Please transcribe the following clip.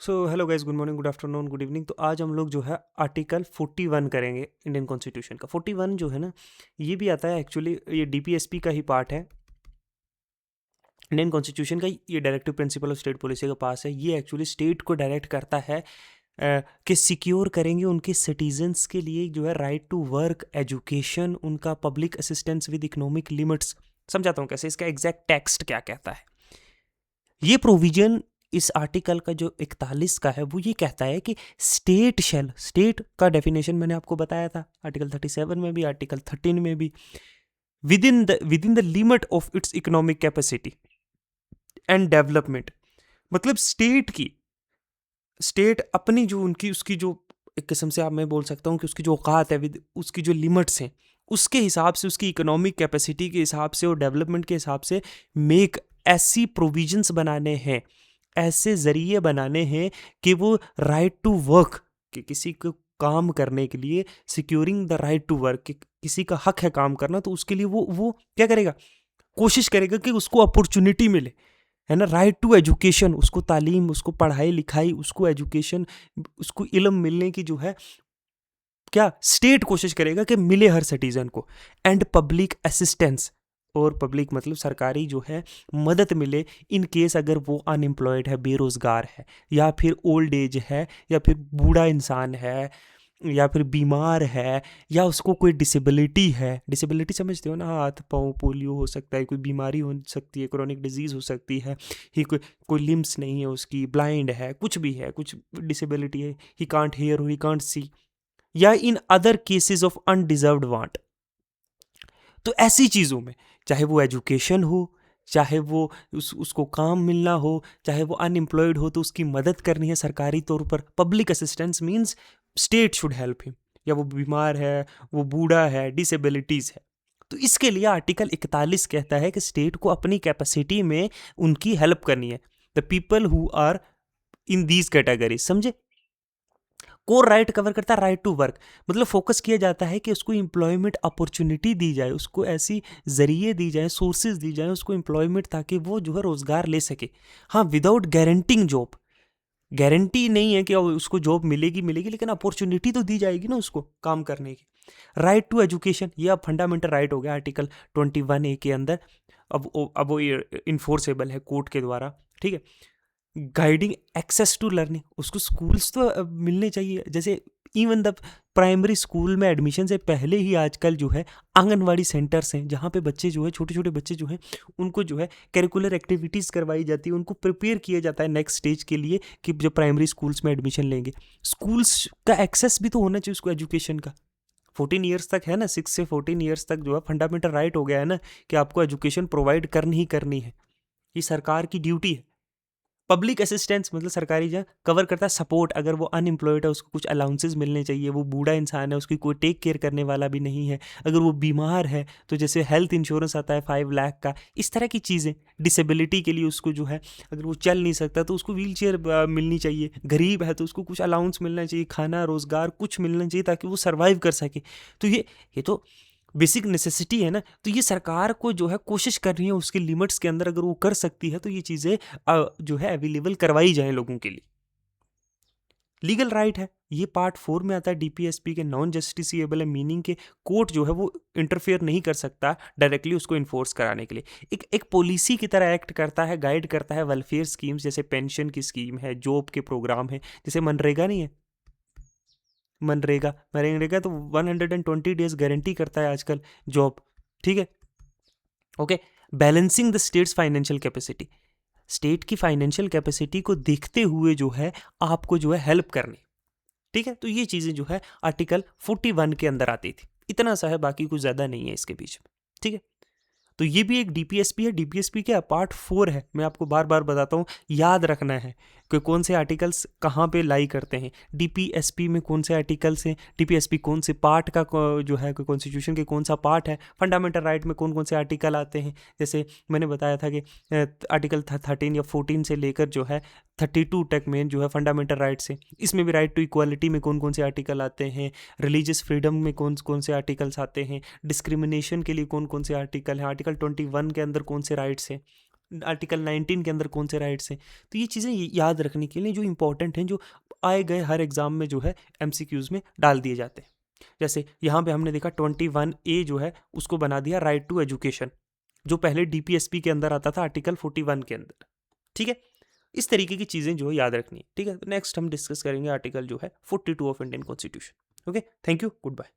So hello guys, good morning, good afternoon, good evening. तो आज हम लोग जो है आर्टिकल 41 करेंगे इंडियन कॉन्स्टिट्यूशन का। 41 जो है ना, ये भी आता है एक्चुअली, ये डीपीएसपी का ही पार्ट है इंडियन कॉन्स्टिट्यूशन का। ये directive principle of state policy का पास है। ये एक्चुअली स्टेट को डायरेक्ट करता है कि सिक्योर करेंगे उनके सिटीजन्स के लिए जो है राइट टू वर्क, एजुकेशन, उनका public assistance with economic limits. समझाता हूँ कैसे, इसका एग्जैक्ट टेक्स्ट क्या कहता है। ये प्रोविजन इस आर्टिकल का जो 41 का है वो ये कहता है कि स्टेट का डेफिनेशन मैंने आपको बताया था आर्टिकल 37 में भी, आर्टिकल 13 में भी, with in the limit of its economic capacity and development. मतलब स्टेट अपनी जो उनकी उसकी जो एक किस्म से आप मैं बोल सकता हूँ कि उसकी जो औकात है, विद उसकी जो लिमिट्स हैं, उसके हिसाब से, उसकी इकोनॉमिक कैपेसिटी के हिसाब से और डेवलपमेंट के हिसाब से मेक ऐसी प्रोविजंस बनाने हैं, ऐसे जरिए बनाने हैं कि वो राइट टू वर्क, कि किसी को काम करने के लिए, securing the right to work, कि किसी का हक है काम करना, तो उसके लिए वो क्या करेगा, कोशिश करेगा कि उसको अपॉर्चुनिटी मिले, है ना। राइट टू एजुकेशन, उसको तालीम, उसको पढ़ाई लिखाई, उसको एजुकेशन, उसको इल्म मिलने की जो है क्या स्टेट कोशिश करेगा कि मिले हर सिटीजन को। एंड पब्लिक असिस्टेंस, और पब्लिक मतलब सरकारी जो है मदद मिले इन केस अगर वो अनएम्प्लॉयड है, बेरोज़गार है, या फिर ओल्ड एज है, या फिर बूढ़ा इंसान है, या फिर बीमार है, या उसको कोई डिसेबिलिटी है। डिसेबिलिटी समझते हो ना, हाथ पाँव, पोलियो हो सकता है, कोई बीमारी हो सकती है, क्रोनिक डिजीज़ हो सकती है, ही कोई लिम्स नहीं है उसकी, ब्लाइंड है, कुछ भी है, कुछ डिसेबिलिटी है, ही कांट हेयर और ही कांट सी, या in other cases of undeserved want. तो ऐसी चीज़ों में, चाहे वो एजुकेशन हो, चाहे वो उसको काम मिलना हो, चाहे वो अनएम्प्लॉयड हो, तो उसकी मदद करनी है सरकारी तौर पर। Public assistance means state should help him, या वो बीमार है, वो बूढ़ा है, डिसेबिलिटीज़ है, तो इसके लिए आर्टिकल 41 कहता है कि स्टेट को अपनी कैपेसिटी में उनकी हेल्प करनी है, the people who are in these categories. समझे। कोर राइट कवर करता है राइट टू वर्क, मतलब फोकस किया जाता है कि उसको एम्प्लॉयमेंट अपॉर्चुनिटी दी जाए, उसको ऐसी जरिए दी जाए, सोर्सेज दी जाए उसको एम्प्लॉयमेंट, ताकि वो जो है रोजगार ले सके। हाँ, विदाउट गारंटिंग जॉब, गारंटी नहीं है कि उसको जॉब मिलेगी मिलेगी, लेकिन अपॉर्चुनिटी तो दी जाएगी ना उसको काम करने की। राइट टू एजुकेशन, ये अब फंडामेंटल राइट हो गया आर्टिकल 21A के अंदर। अब वो इन्फोर्सेबल है कोर्ट के द्वारा, ठीक है। गाइडिंग एक्सेस टू लर्निंग, उसको स्कूल्स तो मिलने चाहिए। जैसे इवन द प्राइमरी स्कूल में एडमिशन से पहले ही आजकल जो है आंगनवाड़ी सेंटर्स हैं, जहाँ पे बच्चे जो है, छोटे छोटे बच्चे जो हैं, उनको जो है करिकुलर एक्टिविटीज़ करवाई जाती है, उनको प्रिपेयर किया जाता है नेक्स्ट स्टेज के लिए कि जब प्राइमरी स्कूल्स में एडमिशन लेंगे। स्कूल्स का एक्सेस भी तो होना चाहिए उसको एजुकेशन का। 14 ईयर्स तक है ना, 6 से 14 ईयर्स तक जो है फंडामेंटल राइट हो गया है ना, कि आपको एजुकेशन प्रोवाइड करनी ही करनी है, ये सरकार की ड्यूटी है। पब्लिक असिस्टेंस मतलब सरकारी जो कवर करता है सपोर्ट, अगर वो अनएम्प्लॉयड है उसको कुछ अलाउंसेस मिलने चाहिए, वो बूढ़ा इंसान है उसकी कोई टेक केयर करने वाला भी नहीं है, अगर वो बीमार है तो जैसे हेल्थ इंश्योरेंस आता है 5 लाख का, इस तरह की चीज़ें। डिसेबिलिटी के लिए उसको जो है, अगर वो चल नहीं सकता तो उसको व्हील चेयर मिलनी चाहिए, गरीब है तो उसको कुछ अलाउंस मिलना चाहिए, खाना, रोज़गार कुछ मिलना चाहिए ताकि वो सर्वाइव कर सके। तो ये तो बेसिक नेसेसिटी है ना। तो ये सरकार को जो है कोशिश कर रही है उसके लिमिट्स के अंदर, अगर वो कर सकती है तो ये चीज़ें जो है अवेलेबल करवाई जाए लोगों के लिए। लीगल राइट है, ये पार्ट 4 में आता है डीपीएसपी के, नॉन जस्टिसिएबल है, मीनिंग के कोर्ट जो है वो इंटरफेयर नहीं कर सकता डायरेक्टली उसको इन्फोर्स कराने के लिए। एक पॉलिसी की तरह एक्ट करता है, गाइड करता है वेलफेयर स्कीम्स, जैसे पेंशन की स्कीम है, जॉब के प्रोग्राम है, जैसे मनरेगा नहीं है, मनरेगा मनरेगा तो 120 डेज गारंटी करता है आजकल जॉब, ठीक है। Okay. Balancing the states financial capacity, state की फाइनेंशियल कैपेसिटी को देखते हुए जो है आपको जो है हेल्प करनी, ठीक है। तो ये चीज़ें जो है आर्टिकल 41 के अंदर आती थी। इतना सा है, बाकी कुछ ज़्यादा नहीं है इसके बीच में, ठीक है। तो ये भी एक डीपीएसपी है, डीपीएसपी क्या पार्ट 4 है, मैं आपको बार बार बताता हूँ, याद रखना है कि कौन से आर्टिकल्स कहाँ पे लाई करते हैं, डीपीएसपी में कौन से आर्टिकल्स हैं, डीपीएसपी कौन से पार्ट का जो है कॉन्स्टिट्यूशन के कौन सा पार्ट है, फंडामेंटल राइट में कौन कौन से आर्टिकल आते हैं। जैसे मैंने बताया था कि आर्टिकल 13 या 14 से लेकर जो है 32 तक में जो है फंडामेंटल राइट्स हैं। इसमें भी राइट टू इक्वालिटी में कौन कौन से आर्टिकल आते हैं, रिलीजियस फ्रीडम में कौन कौन से आर्टिकल्स आते हैं, डिस्क्रिमिनेशन के लिए कौन कौन से आर्टिकल हैं, आर्टिकल 21 के अंदर कौन से राइट्स हैं, आर्टिकल 19 के अंदर कौन से राइट्स हैं। तो ये चीज़ें याद रखने के लिए जो इंपॉर्टेंट हैं, जो आए गए हर एग्जाम में जो है एमसीक्यूज में डाल दिए जाते हैं। जैसे यहाँ पे हमने देखा 21A जो है उसको बना दिया राइट टू एजुकेशन, जो पहले डीपीएसपी के अंदर आता था आर्टिकल 41 के अंदर। ठीक है, इस तरीके की चीज़ें जो है याद रखनी है। ठीक है, नेक्स्ट हम डिस्कस करेंगे आर्टिकल जो है 42 of Indian constitution. Okay, thank you, good bye.